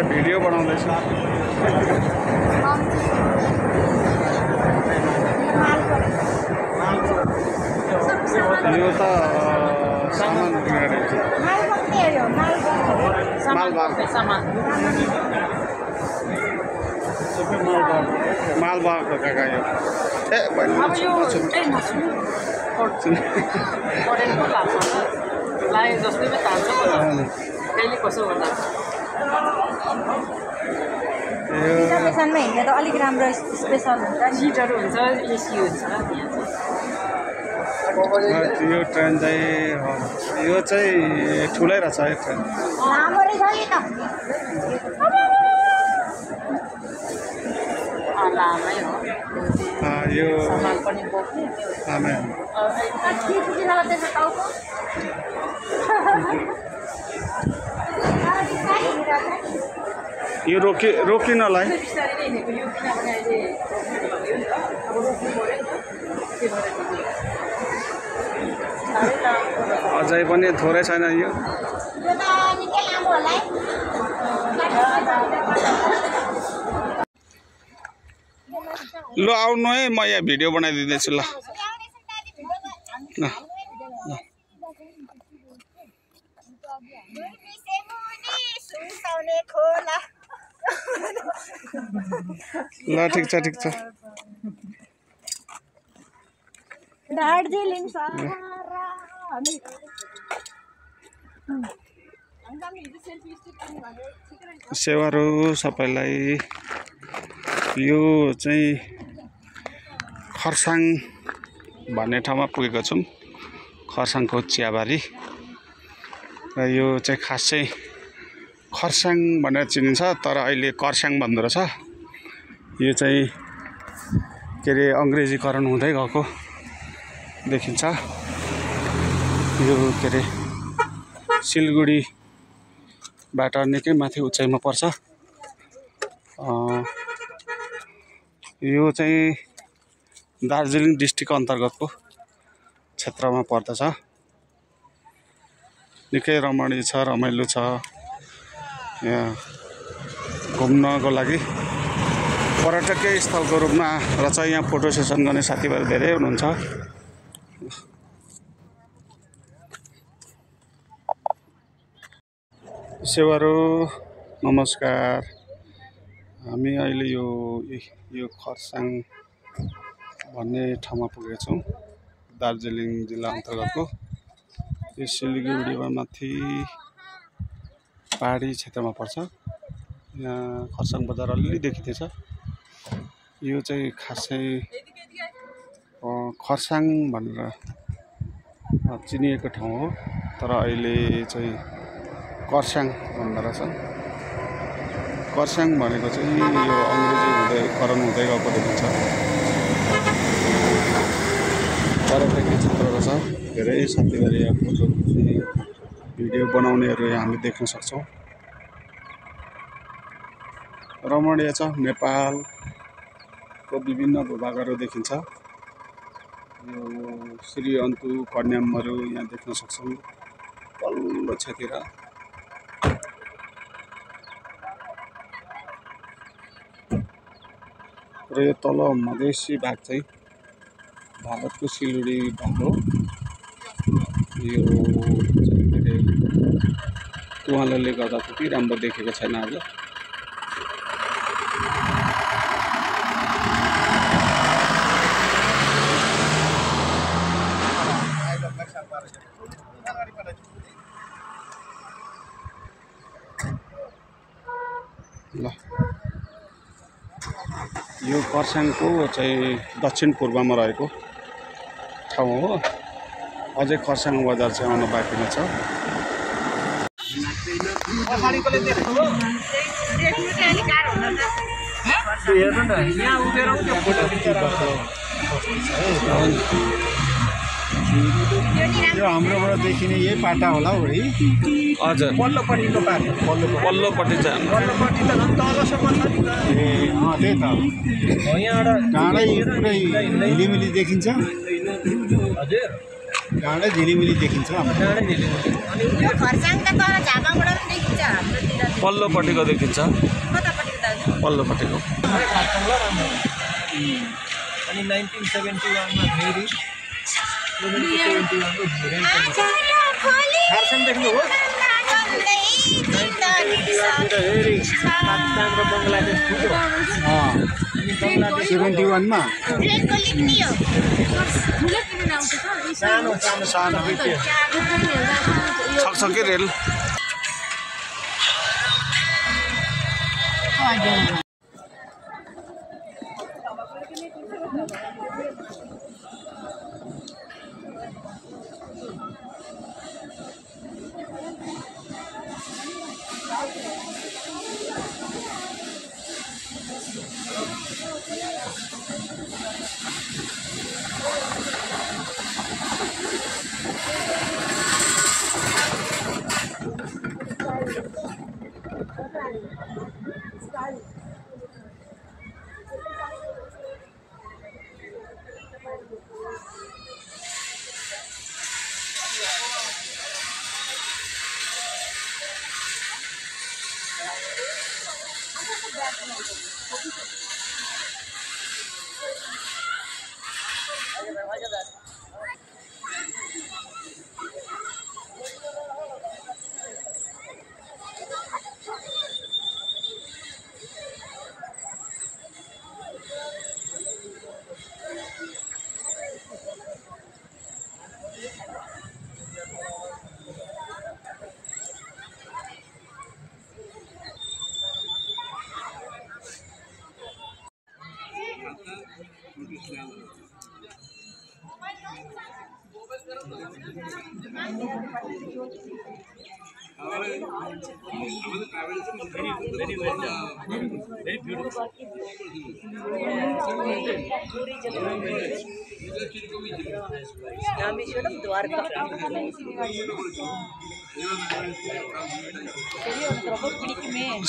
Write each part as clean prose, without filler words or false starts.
Video बनाउँदैछु यो त सामान मालबाको काका यो ए स्टेसनमा हिँड्दा त अलिक राम्रो स्पेसल हुन्छ सिटहरू हुन्छ एसी हुन्छ यो ट्रेन चाहिँ यो चाहिँ ठुलै रहेछ है ट्रेन लामै हो यो सामान पनि बोक्ने लामै यो रोकिनलाई अझै पनि थोरै छैन यो ल आउनु है म यहाँ भिडियो बनाइदिँदैछु ल ल ठिक छ दार्जिलिङ सेवाहरू सबैलाई यो चाहिँ खरसाङ भन्ने ठाउँमा पुगेको छौँ खरसाङको चियाबारी र यो चाहिँ खास चाहिँ खरसाङ भनेर चिनिन्छ तर अहिले कर्स्याङ भन्दो रहेछ यो चाहिँ के अरे अङ्ग्रेजीकरण हुँदै गएको देखिन्छ यो के अरे सिलगढीबाट निकै माथि उचाइमा पर्छ यो चाहिँ दार्जिलिङ डिस्ट्रिक्ट अन्तर्गतको क्षेत्रमा पर्दछ निकै रमणीय छ रमाइलो छ यहाँ घुम्नको लागि पर्यटकीय स्थलको रूपमा रहेछ यहाँ फोटो सेसन गर्ने साथीभाइहरू धेरै हुनुहुन्छ सेवाहरू नमस्कार हामी अहिले यो खरसाङ भन्ने ठाउँमा पुगेका छौँ दार्जिलिङ जिल्ला अन्तर्गतको यो सिलगढीमा माथि पहाडी क्षेत्रमा पर्छ यहाँ खरसाङ बजार अलि देखिँदैछ यो चाहिँ खासै खरसाङ भनेर चिनिएको ठाउँ हो तर अहिले चाहिँ कर्स्याङ भन्दो रहेछ कर्स्याङ भनेको चाहिँ यो अङ्ग्रेजीकरण हुँदै गएको देखिन्छ पर्यटकीय क्षेत्र रहेछ धेरै साथीभाइ यहाँ फोटो खिच्ने भिडियो बनाउनेहरू यहाँ हामी देख्न सक्छौँ रमणीय छ नेपालको विभिन्न भूभागहरू देखिन्छ यो श्री अन्तु कन्यामहरू यहाँ देख्न सक्छौँ पल्लो छतिर। र यो तल मधेसी भाग चाहिँ भारतको सिलगढी भाग हो। यो चाहिँ के अरे तुवालले गर्दा त्यति राम्रो देखेको छैन आज। ल यो खरसाङको चाहिँ दक्षिण पूर्वमा रहेको ठाउँ हो। अझै खरसाङ बजार चाहिँ आउनु बाँकी नै छ। यो हाम्रोबाट देखिने यही पाटा होला हौ है। हजुर पल्लोपट्टिको पाटा पल्लोपट्टि चाहिँ पल्लोपट्टि त झन् तलसम्म छ नि त। ए त्यही त यहाँबाट डाँडै पुरै झिलिमिली देखिन्छ। हजुर डाँडै झिलिमिली देखिन्छ। पल्लोपट्टिको देखिन्छ। पल्लोपट्टिको अनि 1971 मा फेरि खरसाङ देख्नु हो। पाकिस्तान र बङ्गलादेश ठुलो 71 मा सानो सक्छ कि रेल।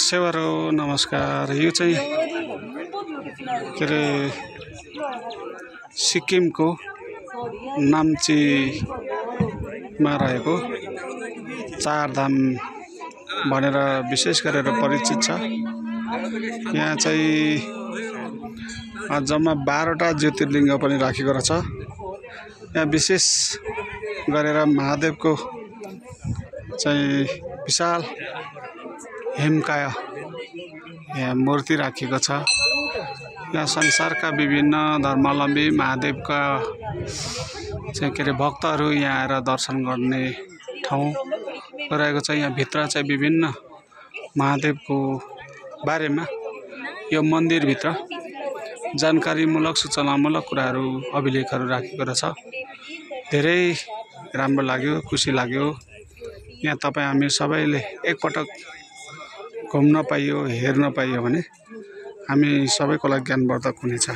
सेवारो नमस्कार। यो चाहिँ के अरे सिक्किमको नाम्चीमा रहेको चारधाम भनेर विशेष गरेर परिचित छ। यहाँ चाहिँ जम्मा 12वटा ज्योतिर्लिङ्ग पनि राखेको रहेछ। यहाँ विशेष गरेर महादेवको चाहिँ विशाल हेमकाय यहाँ मूर्ति राखिएको छ। यहाँ संसारका विभिन्न धर्मावलम्बी महादेवका चाहिँ के अरे भक्तहरू यहाँ आएर दर्शन गर्ने ठाउँ रहेको छ। यहाँ भित्र चाहिँ विभिन्न महादेवको बारेमा यो मन्दिरभित्र जानकारीमूलक सूचनामूलक कुराहरू अभिलेखहरू राखेको रहेछ। धेरै राम्रो लाग्यो, खुसी लाग्यो। यहाँ तपाईँ हामी सबैले एकपटक घुम्न पाइयो, हेर्न पाइयो भने हामी सबैको लागि ज्ञानवर्धक हुनेछ।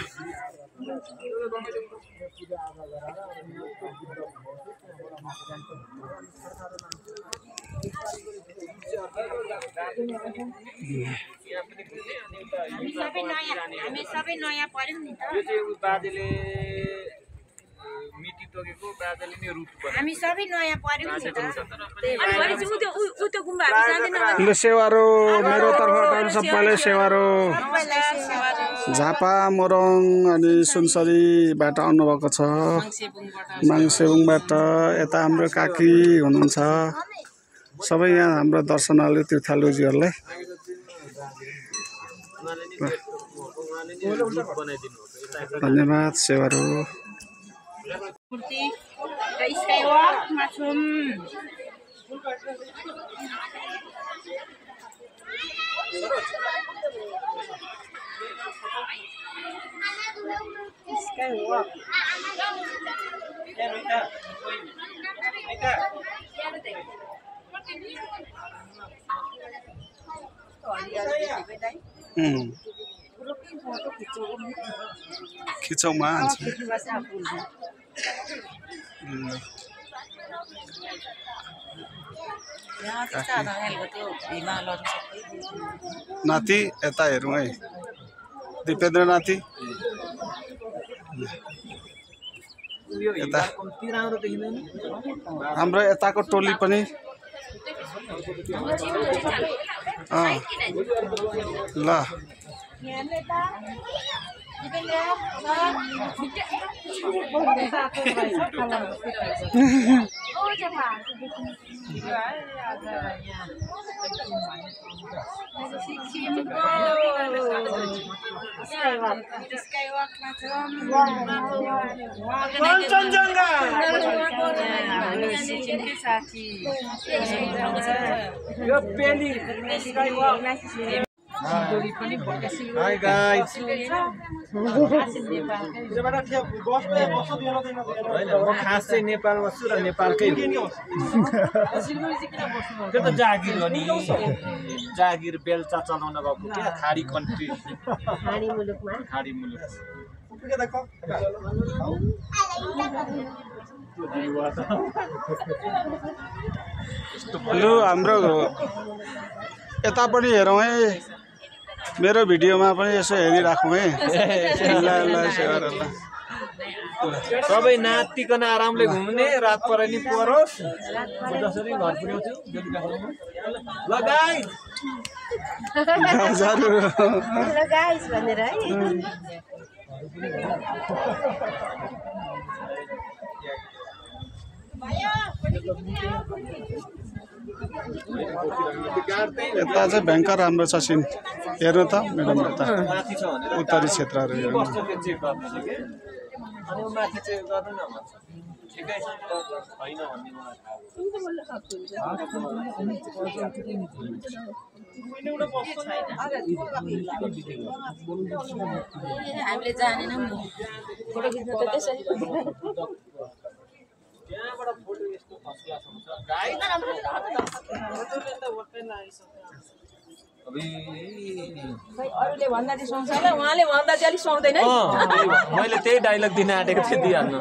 हामी सबै नयाँ पर्यौं नि त। यो चाहिँ बाजेले हामी सबै नयाँ पर्यौँ नि त ल सेवारो मेरो तर्फबाट सबैले सेवारो झापा मोरङ अनि सुनसरीबाट आउनुभएको छ माङसेबुङबाट यता हाम्रो काकी हुनुहुन्छ सबै यहाँ हाम्रो दर्शनालय तीर्थालुजीहरूलाई धन्यवाद सेवारो खिचौँ मान्छे नाति यता हेरौँ है दिपेन्द्र नाति यता हाम्रो यताको टोली पनि ल Hi guys. म खास चाहिँ नेपालमा छु र नेपालकै त्यो त जागिर हो नि जागिर बेलचा चलाउन गएको क्या खाडी कन्ट्री खाडी मुलुक लु हाम्रो यता पनि हेरौँ है मेरो भिडियोमा पनि यसो हेरिराखौँ है ल ल सेवारो ल सबै नातिकन आरामले घुम्ने रात परे नि परोस् जसरी घर पुर्याउँछु ल गाइस ल गाइस भनेर है यता चाहिँ भयङ्कर राम्रो छ सिन हेर्नु त म्याडम यता उत्तरी क्षेत्रहरू हेर्नु हामीले जानेनौँ फोटो खिच्न त त्यसरी त्यहाँबाट फोटो यस्तो फर्स्ट क्लास हुन्छ अरूले भन्दा चाहिँ सुहाउँछ होला उहाँले भन्दा चाहिँ अलिक सुहाउँदैन मैले त्यही डाइलग दिन आँटेको थिएँ दिइहाल्नु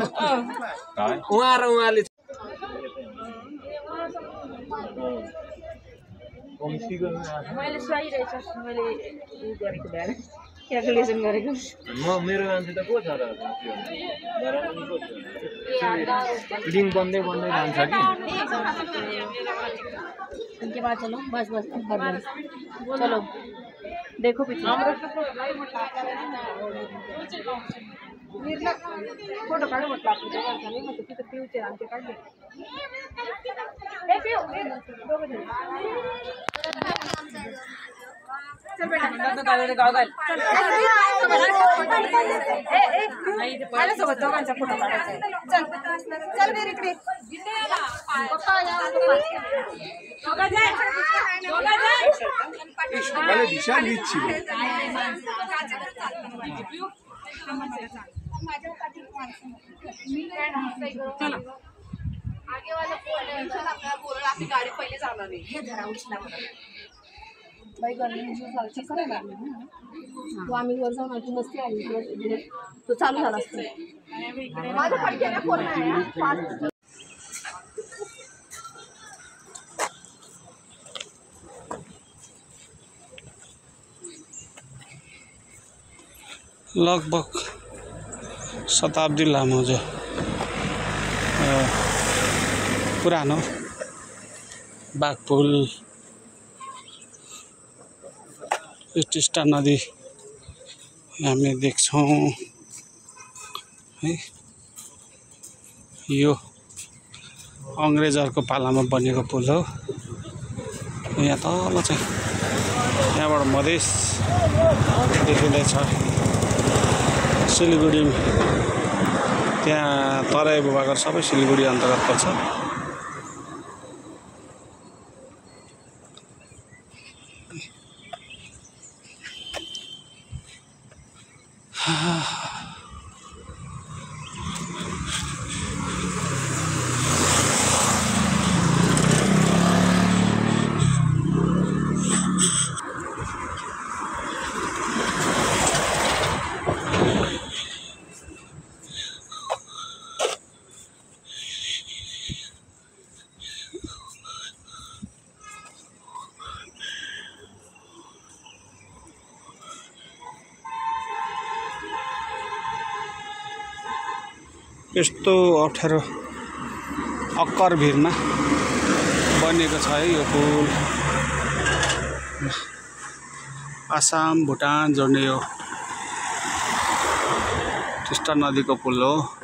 उहाँ र उहाँले मैले सही रहेछ मैले उ गरेको भएर क्यालकुलेसन गरेको मेरो मान्छे त को छ र लिङ्क बन्दै बन्दै जान्छ कि के बात चलो बस बस चलो देखो पीछे फोटो काढू म्हटलं आपली नाही मग तिथं पिऊचे आमचे काढले चल बेटा माझ्यासोबत दोघांचा फोटो काढायचा चल चल रे इकडे विशाल हीच ছিল आगे वाला आपली गाडी पहिले जाणार नाही हे धरा उचला बाई गर्मी करायला तू आम्ही वर जाऊन आधी मस्ती आली तो चालू झाला असतो माझ्या पडक्याला फोन आहे लगभग शताब्दी लामो जो पुरानो बाघपुल टिस्टा नदी हामी देख्छौँ है। यो अङ्ग्रेजहरूको पालामा बनेको पुल हो। यहाँ तल चाहिँ यहाँबाट मधेस देखिँदैछ सिलगढी, त्यहाँ तराई भूभाग सबै सिलगढी अन्तर्गत पर्छ। यस्तो अप्ठ्यारो अक्कर भिरमा बनेको छ है यो पुल। आसाम भुटान जोड्ने यो टिस्टा नदीको पुल हो।